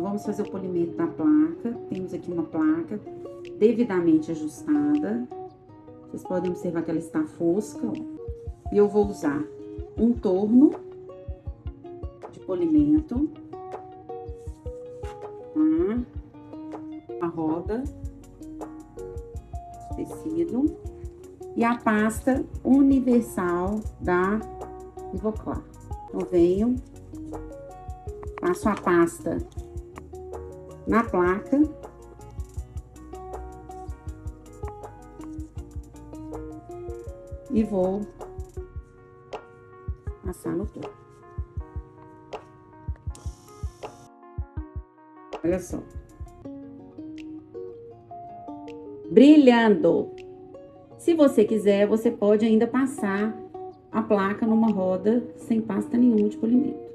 Então, vamos fazer o polimento da placa. Temos aqui uma placa devidamente ajustada. Vocês podem observar que ela está fosca, ó. E eu vou usar um torno de polimento, tá? A roda de tecido e a pasta universal da Ivoclar. Então, venho, passo a pasta na placa. E vou passar no todo. Olha só. Brilhando. Se você quiser, você pode ainda passar a placa numa roda sem pasta nenhuma de polimento.